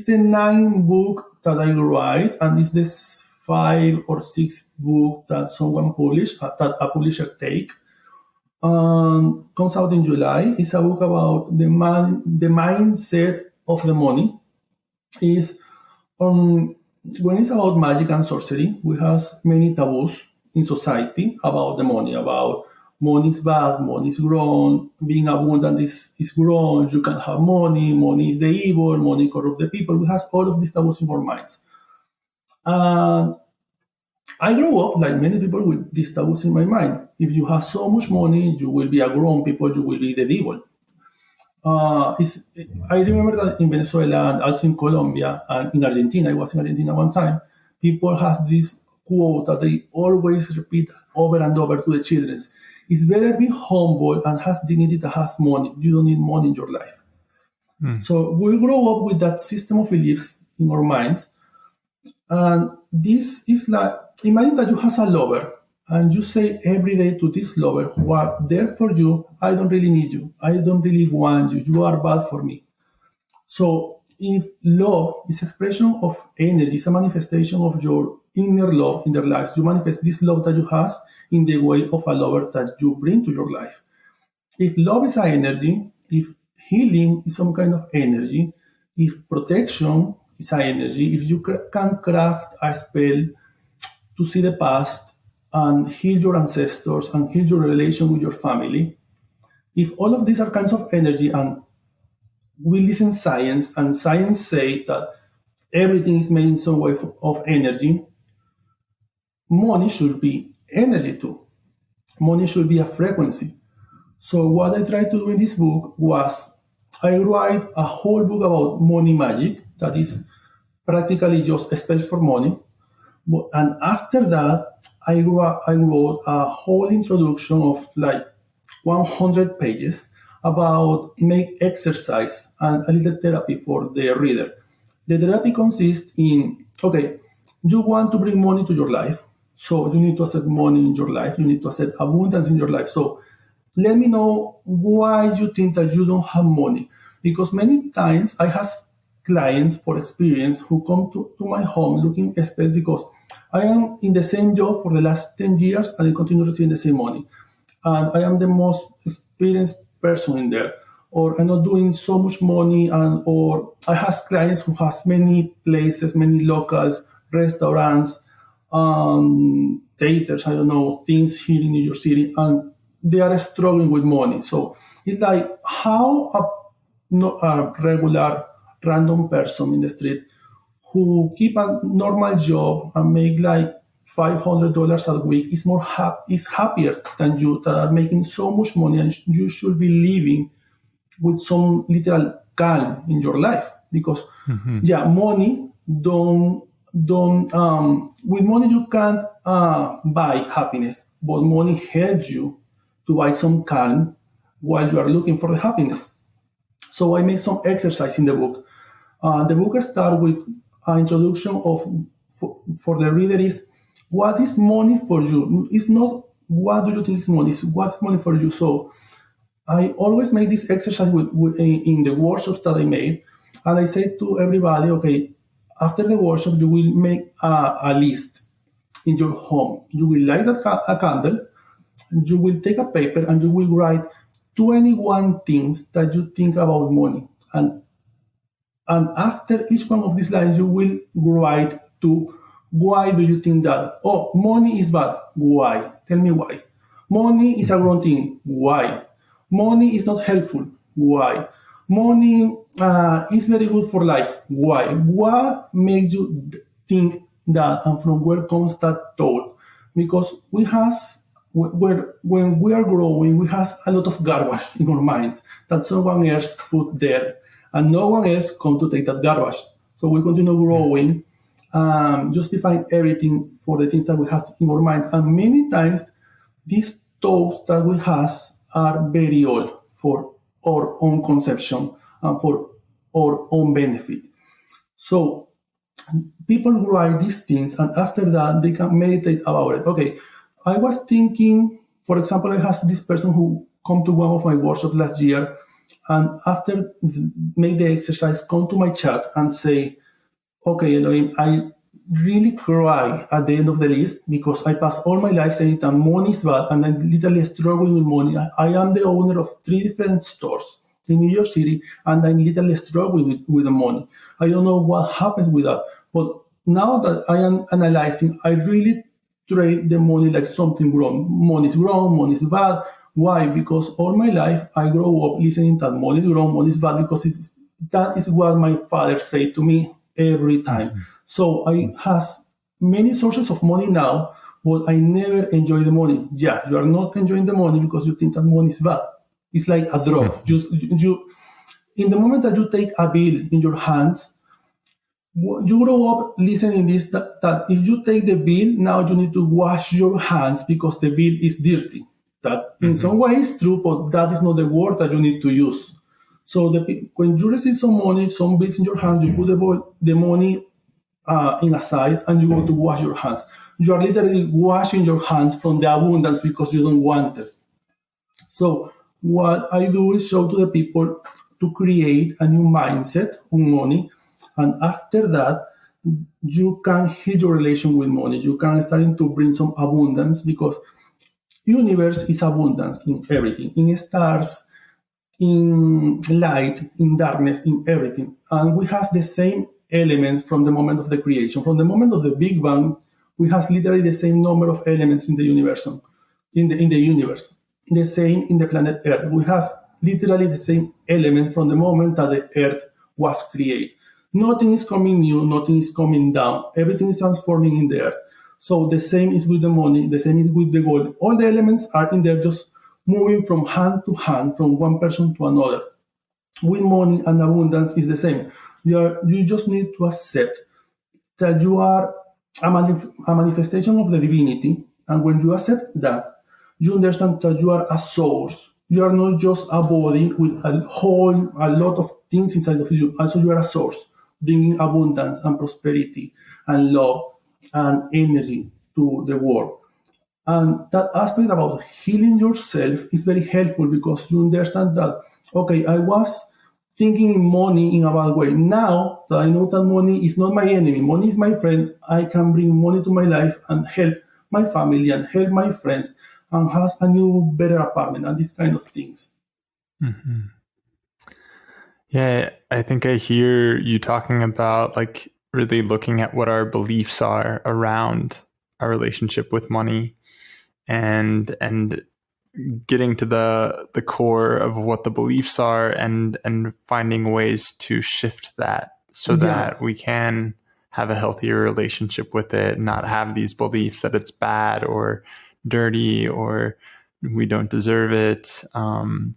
the ninth book that I write, and it's this five or six book that someone published, that a publisher take. Comes out in July. It's a book about the mindset of the money. Is when it's about magic and sorcery, we have many taboos in society about the money, about money is bad, money is wrong, being abundant is wrong, you can have money, money is the evil, money corrupt the people. We have all of these taboos in our minds. And I grew up like many people with these taboos in my mind. If you have so much money, you will be a grown people, you will be the devil. I remember that in Venezuela and also in Colombia and in Argentina, I was in Argentina one time, people has this quote that they always repeat over and over to the children. It's better be humble and has dignity that has money. You don't need money in your life. So we grow up with that system of beliefs in our minds. And this is like, imagine that you have a lover and you say every day to this lover who are there for you, I don't really need you. I don't really want you. You are bad for me. So if love is expression of energy, it's a manifestation of your inner love in their lives. You manifest this love that you have in the way of a lover that you bring to your life. If love is an energy, if healing is some kind of energy, if protection is an energy, if you can craft a spell to see the past and heal your ancestors and heal your relation with your family, if all of these are kinds of energy and we listen science and science say that everything is made in some way of energy, money should be energy too. Money should be a frequency. So what I tried to do in this book was I write a whole book about money magic that is practically just spells for money. And after that, I wrote a whole introduction of like 100 pages about make exercise and a little therapy for the reader. The therapy consists in, okay, you want to bring money to your life, so you need to accept money in your life, you need to accept abundance in your life. So let me know why you think that you don't have money. Because many times I have clients for experience who come to my home looking space because I am in the same job for the last 10 years and I continue receiving the same money. And I am the most experienced person in there. Or I'm not doing so much money, and or I have clients who has many places, many locals, restaurants, theaters, I don't know, things here in New York City, and they are struggling with money. So it's like how a regular random person in the street who keep a normal job and make like $500 a week is happier than you that are making so much money, and you should be living with some literal calm in your life because yeah, money don't with money you can't buy happiness, but money helps you to buy some calm while you are looking for the happiness. So I make some exercise in the book. The book starts with an introduction of for the reader is what is money for you. It's not what do you think is money. It's what's money for you. So I always make this exercise in the workshops that I made, and I say to everybody, okay, after the workshop you will make a list in your home. You will light a candle. You will take a paper and you will write 21 things that you think about money, and after each one of these lines, you will write to why do you think that? Oh, money is bad. Why? Tell me why. Money is a wrong thing. Why? Money is not helpful. Why? Money is very good for life. Why? What makes you think that, and from where comes that thought? Because when we are growing, we have a lot of garbage in our minds that someone else put there, and no one else come to take that garbage. So we continue growing, justifying everything for the things that we have in our minds. And many times, these thoughts that we have are very old, for our own conception and for our own benefit. So people write these things, and after that they can meditate about it. Okay, I was thinking, for example, I had this person who come to one of my workshops last year, and after make the exercise, come to my chat and say, okay, Elohim, I really cry at the end of the list because I pass all my life saying that money is bad and I'm literally struggling with money. I am the owner of 3 different stores in New York City and I'm literally struggling with the money. I don't know what happens with that. But now that I am analyzing, I really treat the money like something wrong. Money is wrong, money is bad. Why? Because all my life I grow up listening that money is wrong, money is bad because that is what my father said to me every time. So I has many sources of money now, but I never enjoy the money. Yeah, you are not enjoying the money because you think that money is bad. It's like a drug. In the moment that you take a bill in your hands, you grow up listening this that if you take the bill, now you need to wash your hands because the bill is dirty. That in some ways true, but that is not the word that you need to use. So when you receive some money, some bills in your hands, you put the money in a side and you go to wash your hands. You are literally washing your hands from the abundance because you don't want it. So what I do is show to the people to create a new mindset on money, and after that, you can hit your relation with money. You can starting to bring some abundance because universe is abundance in everything, in stars, in light, in darkness, in everything. And we have the same elements from the moment of the creation. From the moment of the Big Bang, we have literally the same number of elements in the universe. In the universe. The same in the planet Earth. We have literally the same element from the moment that the Earth was created. Nothing is coming new, nothing is coming down. Everything is transforming in the Earth. So the same is with the money, the same is with the gold. All the elements are in there just moving from hand to hand, from one person to another. With money and abundance is the same. You just need to accept that you are a manifestation of the divinity, and when you accept that, you understand that you are a source. You are not just a body with a lot of things inside of you. Also, you are a source, bringing abundance and prosperity and love and energy to the world. And that aspect about healing yourself is very helpful because you understand that, okay, I was thinking in money in a bad way. Now that I know that money is not my enemy, money is my friend, I can bring money to my life and help my family and help my friends and has a new, better apartment and these kind of things. Mm-hmm. Yeah, I think I hear you talking about like really looking at what our beliefs are around our relationship with money and getting to the core of what the beliefs are and finding ways to shift that so that we can have a healthier relationship with it, not have these beliefs that it's bad or dirty or we don't deserve it. And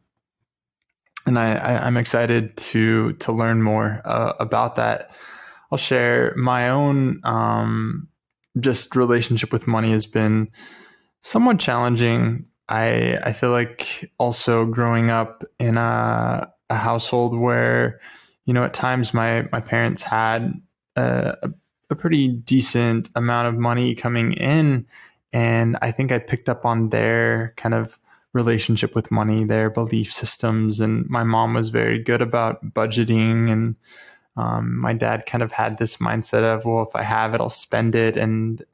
I'm excited to learn more about that. I'll share my own just relationship with money has been somewhat challenging. I feel like also growing up in a household where, at times my parents had a pretty decent amount of money coming in. And I think I picked up on their kind of relationship with money, their belief systems. And my mom was very good about budgeting. And my dad kind of had this mindset of, well, if I have it, I'll spend it and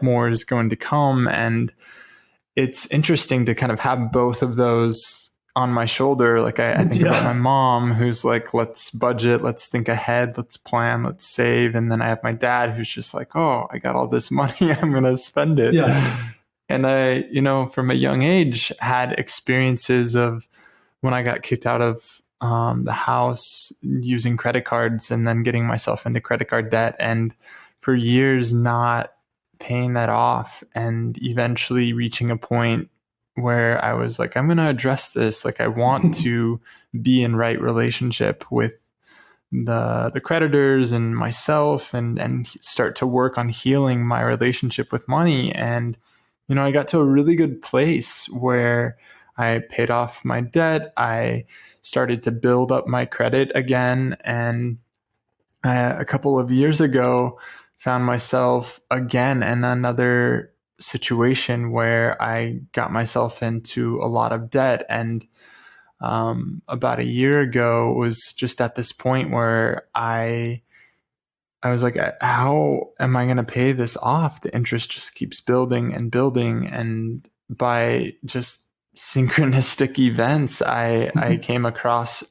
more is going to come. And it's interesting to kind of have both of those on my shoulder. Like I think about my mom who's like, let's budget, let's think ahead, let's plan, let's save. And then I have my dad who's just like, oh, I got all this money, I'm going to spend it. And I, from a young age had experiences of when I got kicked out of the house using credit cards and then getting myself into credit card debt. And for years, not paying that off and eventually reaching a point where I was like, I'm going to address this. Like I want to be in right relationship with the creditors and myself and start to work on healing my relationship with money. And, I got to a really good place where I paid off my debt. I started to build up my credit again. And a couple of years ago, found myself again in another situation where I got myself into a lot of debt. And about a year ago was just at this point where I was like, how am I going to pay this off? The interest just keeps building and building. And by just synchronistic events, I came across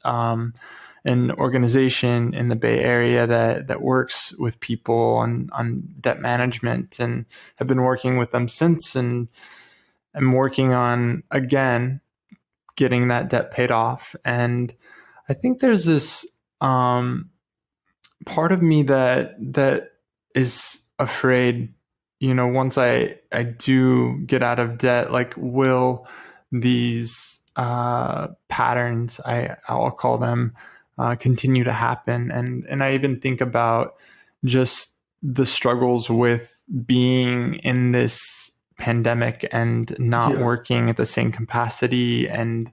an organization in the Bay Area that works with people on debt management, and have been working with them since. And I'm working on, again, getting that debt paid off. And I think there's this part of me that is afraid, once I do get out of debt, like, will these patterns, I'll call them, continue to happen. And I even think about just the struggles with being in this pandemic and not working at the same capacity and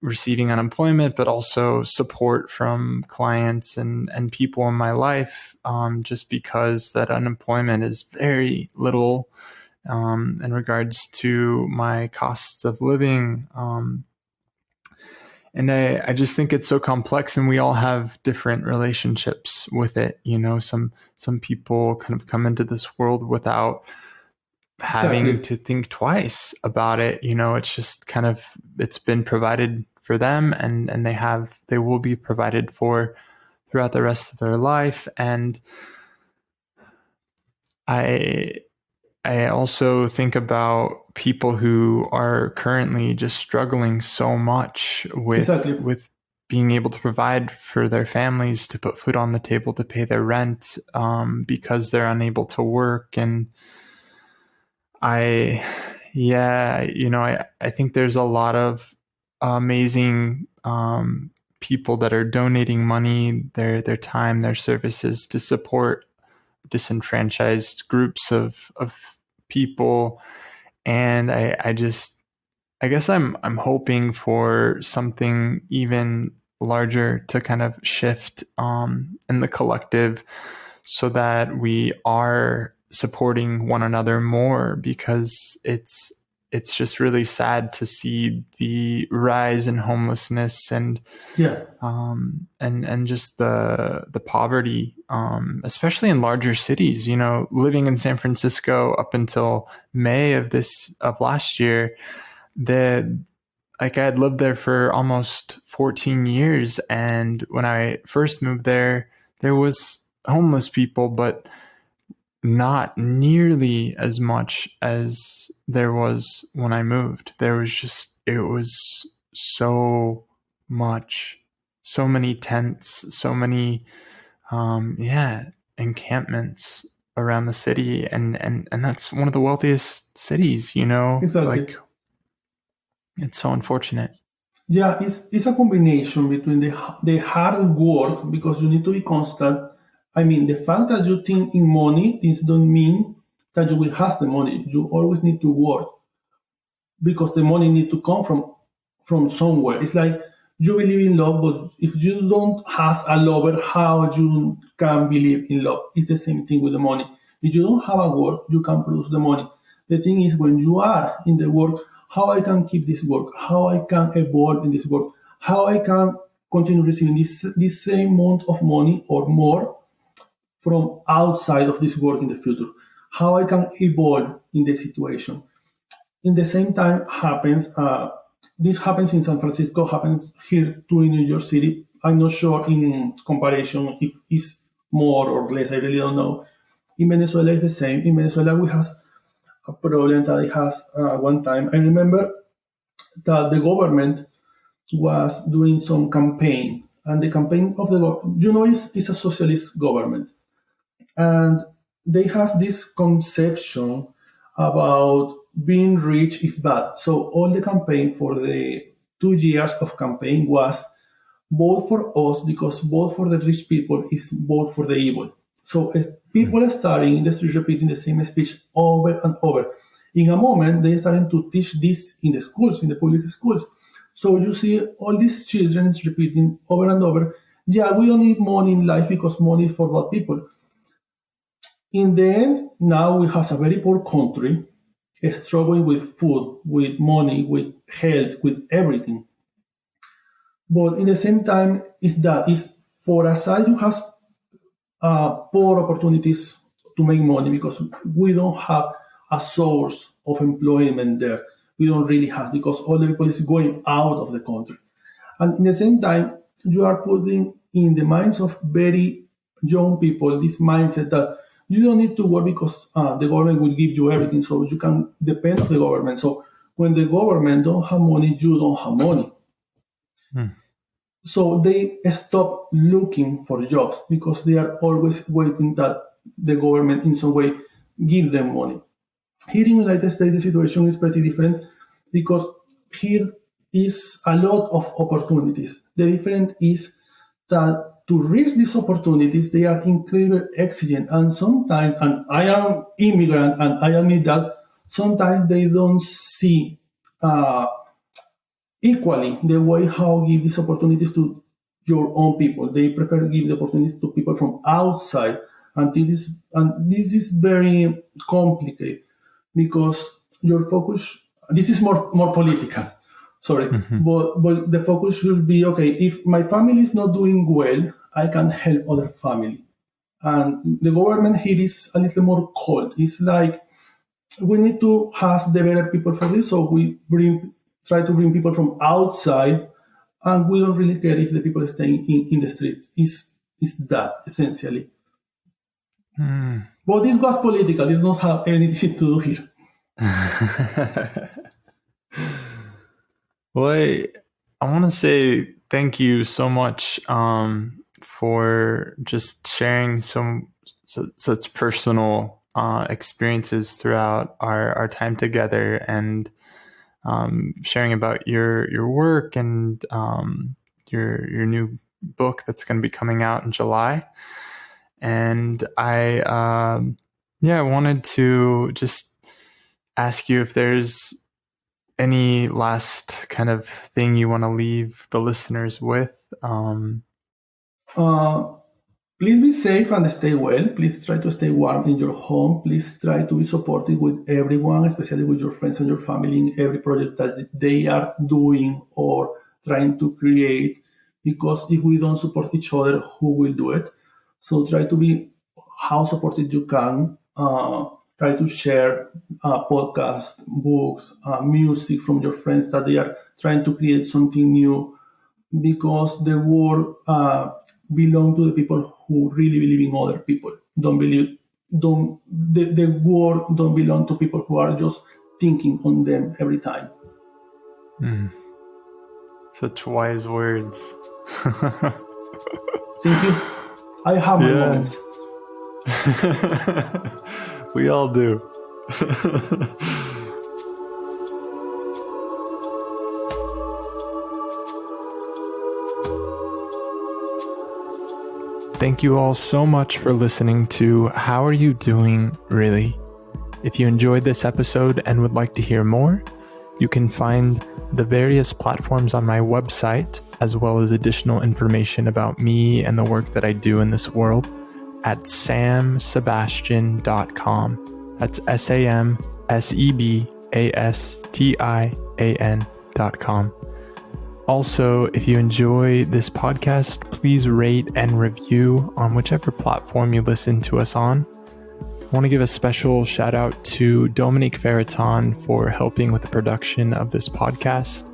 receiving unemployment, but also support from clients and people in my life, just because that unemployment is very little in regards to my costs of living. And I just think it's so complex, and we all have different relationships with it. Some people kind of come into this world without having to think twice about it. It's just kind of, it's been provided for them, and they will be provided for throughout the rest of their life. And I also think about people who are currently just struggling so much with being able to provide for their families, to put food on the table, to pay their rent, because they're unable to work. And I think there's a lot of amazing people that are donating money, their time, their services to support disenfranchised groups of people. And I guess I'm hoping for something even larger to kind of shift in the collective, so that we are supporting one another more, because it's just really sad to see the rise in homelessness and just the poverty, especially in larger cities. Living in San Francisco up until May of last year, I had lived there for almost 14 years, and when I first moved there was homeless people, but not nearly as much as there was when I moved. It was so much, so many tents, so many, encampments around the city. And that's one of the wealthiest cities, Exactly. It's so unfortunate. Yeah, it's a combination between the hard work, because you need to be constant. I mean, the fact that you think in money, this don't mean that you will have the money. You always need to work, because the money need to come from somewhere. It's like you believe in love, but if you don't have a lover, how you can believe in love? It's the same thing with the money. If you don't have a work, you can produce the money. The thing is, when you are in the work, how I can keep this work, how I can evolve in this work, how I can continue receiving this same amount of money or more from outside of this work in the future, how I can evolve in the situation. In the same time happens, this happens in San Francisco, happens here too in New York City. I'm not sure in comparison if it's more or less, I really don't know. In Venezuela it's the same. In Venezuela we have a problem that it has one time. I remember that the government was doing some campaign, and the campaign of is a socialist government, and they have this conception about being rich is bad. So all the campaign for the 2 years of campaign was vote for us, because vote for the rich people is vote for the evil. So people are starting in the street repeating the same speech over and over. In a moment, they started to teach this in the schools, in the public schools. So you see all these children repeating over and over, yeah, we don't need money in life because money is for bad people. In the end, now we have a very poor country struggling with food, with money, with health, with everything. But in the same time, is for a side you have poor opportunities to make money because we don't have a source of employment there. We don't really have because all the people is going out of the country. And in the same time, you are putting in the minds of very young people this mindset that you don't need to work because the government will give you everything, so you can depend on the government. So when the government don't have money, you don't have money. So they stop looking for jobs because they are always waiting that the government in some way give them money. Here in the United States, the situation is pretty different because here is a lot of opportunities. The difference is that to reach these opportunities, they are incredibly exigent. And sometimes, and I am immigrant and I admit that, sometimes they don't see equally the way how give these opportunities to your own people. They prefer to give the opportunities to people from outside. And this is very complicated because your focus, this is more political, sorry, but the focus should be, okay, if my family is not doing well, I can help other family. And the government here is a little more cold. It's like, we need to have the better people for this, so we try to bring people from outside, and we don't really care if the people are staying in the streets. Is that, essentially. But this was political. It does not have anything to do here. Well, I want to say thank you so much for just sharing such personal experiences throughout our time together, and sharing about your work and your new book that's going to be coming out in July. And I wanted to just ask you if there's any last kind of thing you want to leave the listeners with. Please be safe and stay well. Please try to stay warm in your home. Please try to be supportive with everyone, especially with your friends and your family in every project that they are doing or trying to create. Because if we don't support each other, who will do it? So try to be how supportive you can. Try to share podcasts, books, music from your friends that they are trying to create something new, because the world belongs to the people who really believe in other people. The world don't belong to people who are just thinking on them every time. Such wise words. Thank you. I have my moments. We all do. Thank you all so much for listening to How Are You Doing, Really? If you enjoyed this episode and would like to hear more, you can find the various platforms on my website, as well as additional information about me and the work that I do in this world, at samsebastian.com. That's SAMSEBASTIAN.com. Also, if you enjoy this podcast, please rate and review on whichever platform you listen to us on. I want to give a special shout out to Dominique Ferraton for helping with the production of this podcast.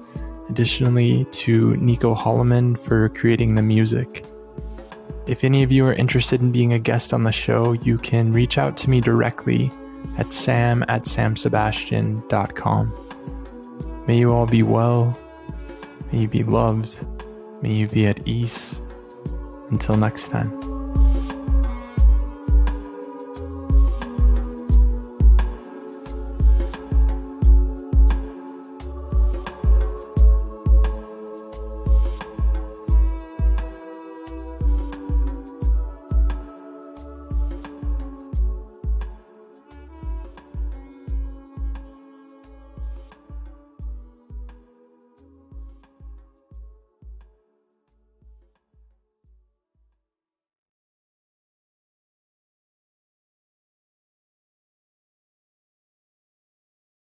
Additionally, to Nico Holloman for creating the music. If any of you are interested in being a guest on the show, you can reach out to me directly at sam@samsebastian.com. May you all be well. May you be loved. May you be at ease. Until next time.